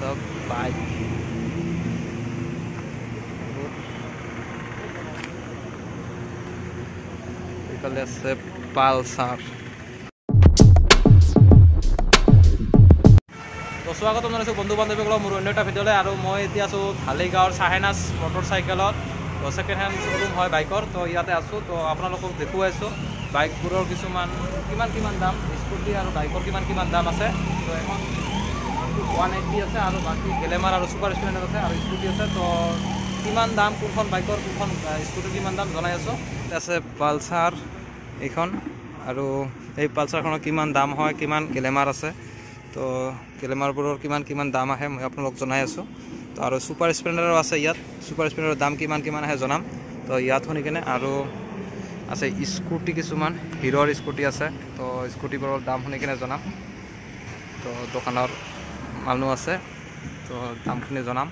চাওক বাইক এইফালে আছে পালসাৰ। তো স্বাগত জনাইছোঁ বন্ধু বান্ধৱীসকলক মোৰ অন্য এটা ভিডিঅ'লৈ। আৰু মই এতিয়া আছোঁ ঢালিগাঁৱৰ চাহেনাজ মটৰ চাইকেলত। তো ছেকেণ্ড হেণ্ড শ্ব'ৰুম হয় বাইকৰ। তো ইয়াতে আছোঁ, তো আপোনালোকক দেখুৱাইছোঁ বাইকবোৰৰ কিছুমান কিমান দাম, স্কুটি আৰু বাইকৰ কিমান দাম আছে। তো এখন 180 আছে আৰু বাকী গ্লেমাৰ আৰু ছুপাৰ স্প্লেণ্ডাৰ আছে আৰু স্কুটি আছে। তো কিমান দাম, কোনখন বাইকৰ কোনখন স্কুটিৰ কিমান দাম জনাই আছোঁ। আছে পালচাৰ এইখন, আৰু এই পালচাৰখনৰ কিমান দাম হয়, কিমান গ্লেমাৰ আছে, তো গ্লেমাৰবোৰৰ কিমান দাম আহে মই আপোনালোক জনাই আছোঁ। তো আৰু ছুপাৰ স্প্লেণ্ডাৰো আছে ইয়াত, ছুপাৰ স্প্লেণ্ডাৰৰ দাম কিমান আহে জনাম। তো ইয়াত শুনি কিনে আৰু আছে স্কুটি কিছুমান, হিৰ'ৰ স্কুটি আছে। তো স্কুটিবোৰৰ দাম শুনি কিনে জনাম। তো দোকানৰ মানুহ আছে, তো দামখিনি জনাম।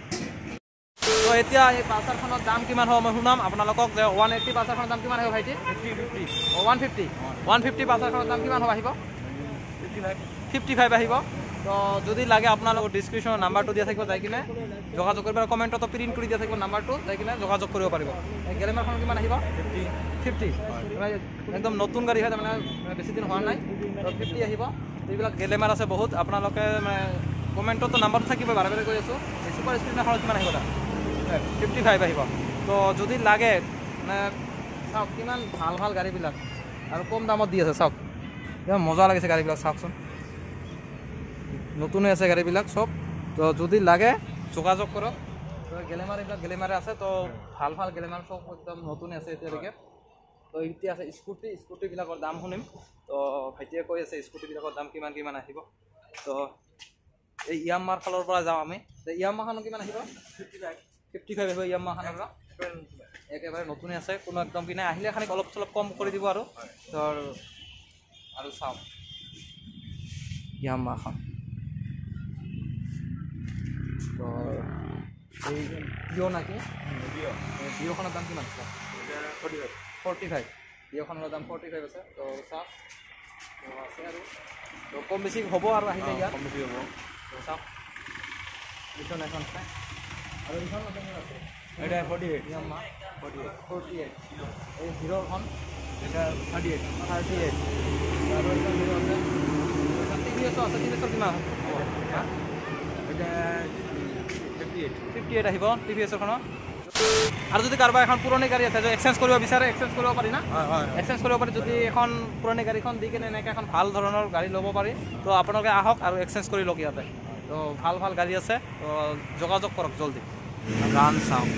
তো এতিয়া এই পালচাৰখনৰ দাম কিমান হ'ব মই শুনাম আপোনালোকক। যে 180 পালচাৰখনৰ দাম কিমান আহিব ভাইটি? 150 পালচাৰখনৰ দাম কিমান হ'ব আহিব? 55 আহিব। তো যদি লাগে আপোনালোকৰ ডিছক্ৰিপশ্যনৰ নাম্বাৰটো দিয়া থাকিব, যাই কিনে যোগাযোগ কৰিব। কমেণ্টতো প্ৰিণ্ট কৰি দিয়া থাকিব নাম্বাৰটো, যাই কিনে যোগাযোগ কৰিব পাৰিব। এই গ্লেমাৰখন কিমান আহিব? 50 একদম নতুন গাড়ী হয়, তাৰমানে বেছি দিন হোৱা নাই। তো 50 আহিব। এইবিলাক গ্লেমাৰ আছে বহুত, আপোনালোকে মানে কমেণ্টতো নাম্বাৰটো থাকিব, বাৰে কৈ আছোঁ। এই ছুপাৰ স্প্লেণ্ডাৰখনত কিমান আহিব? 55 আহিব। তো যদি লাগে মানে চাওক কিমান ভাল গাড়ীবিলাক আৰু কম দামত দি আছে। চাওক ইমান মজা লাগিছে গাড়ীবিলাক, চাওকচোন নতুনে আছে গাড়ীবিলাক চব। তো যদি লাগে যোগাযোগ কৰক। তো গ্লেমাৰ এইবিলাক গ্লেমাৰে আছে। তো ভাল গ্লেমাৰ চব একদম নতুনে আছে এতিয়ালৈকে। তো এতিয়া আছে স্কুটিবিলাকৰ দাম শুনিম। তো ভাইটিয়ে কৈ আছে স্কুটিবিলাকৰ দাম কিমান আহিব। তো এই ইয়ামাহাৰ ফালৰ পৰা যাওঁ আমি। ইয়ামাহাৰখন কিমান আহিব? 55 আহিব ইয়ামাহাৰখনৰ পৰা। একেবাৰে নতুনে আছে, কোনো একদম কি নাই। আহিলে খালি অলপ চলপ কম কৰি দিব। আৰু চাওক ইয়ামাহাৰখন। তো এই ভিঅ' নাকি? ভিঅ'খনৰ দাম কিমান আছে? 45। ভিঅ'খনৰ দাম 45 আছে। তো চাওক, তো আছে আৰু তো কম বেছি হ'ব আৰু আহিলে ইয়াত কম বেছি হ'ব। তো চাওক এইখন এখন আছে আৰু এইখন আছে এটা 48 ইয়ামাহা 48। এই হিৰ'খন এটা 38 আৰু এইখন হিৰ' আছে। টিভিএছও আছে। টিভিএছৰ কিমান হ'ব? এটা 58 আহিব টিভিএছৰখনৰ। আৰু যদি কাৰোবাৰ এখন পুৰণি গাড়ী আছে, যদি এক্সচেঞ্জ কৰিব বিচাৰে এক্সচেঞ্জ কৰিব পাৰি না? এক্সচেঞ্জ কৰিব পাৰি। যদি এখন পুৰণি গাড়ীখন দি কিনে এনেকৈ এখন ভাল ধৰণৰ গাড়ী ল'ব পাৰি। তো আপোনালোকে আহক আৰু এক্সচেঞ্জ কৰি লওক ইয়াতে। তো ভাল গাড়ী আছে, তো যোগাযোগ কৰক জলদি। ৰান চাওক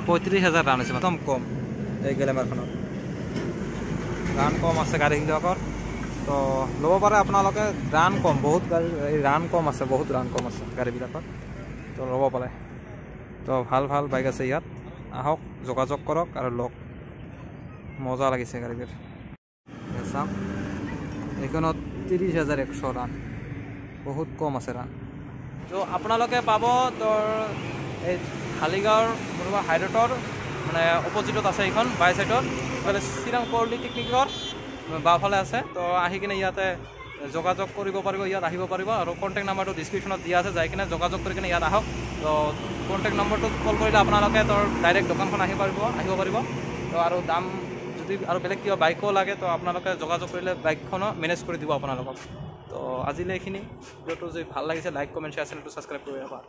35,000 ৰান হৈছে, একদম কম। এই গ্লেমাৰখনত ৰান কম আছে গাড়ীবিলাকৰ। তো ল'ব পাৰে আপোনালোকে। ৰান কম, বহুত গাড়ী ৰান কম আছে, বহুত ৰান কম আছে গাড়ীবিলাকত। তো ল'ব পাৰে। তো ভাল বাইক আছে ইয়াত, আহক যোগাযোগ কৰক আৰু লওক। মজা লাগিছে গাড়ীবোৰ। চাওক এইখনত 30,100 ৰান, বহুত কম আছে ৰান। তো আপোনালোকে পাব তোৰ এই ঢালিগাঁৱৰ কোনোবা হাইৰোডৰ মানে অপজিটত আছে এইখন, বাই চাইডত। ইফালে চিৰাং পলিটেকনিকৰ বাওঁফালে আছে। তো আহি কিনে ইয়াতে যোগাযোগ কৰিব পাৰিব, ইয়াত আহিব পাৰিব। আৰু কণ্টেক্ট নাম্বাৰটো ডিছক্ৰিপশ্যনত দিয়া আছে, যাই কিনে যোগাযোগ কৰি কিনে ইয়াত আহক। তো কণ্টেক্ট নম্বৰটোত কল কৰিলে আপোনালোকে তোৰ ডাইৰেক্ট দোকানখন আহিব পাৰিব। তো আৰু দাম যদি আৰু বেলেগ কিবা বাইকো লাগে, তো আপোনালোকে যোগাযোগ কৰিলে বাইকখনো মেনেজ কৰি দিব আপোনালোকক। তো আজিলৈ এইখিনি। ভিডিঅ'টো যদি ভাল লাগিছে লাইক কমেণ্ট শ্বেয়াৰ, চেনেলটো ছাবস্ক্ৰাইব কৰি ৰাখা।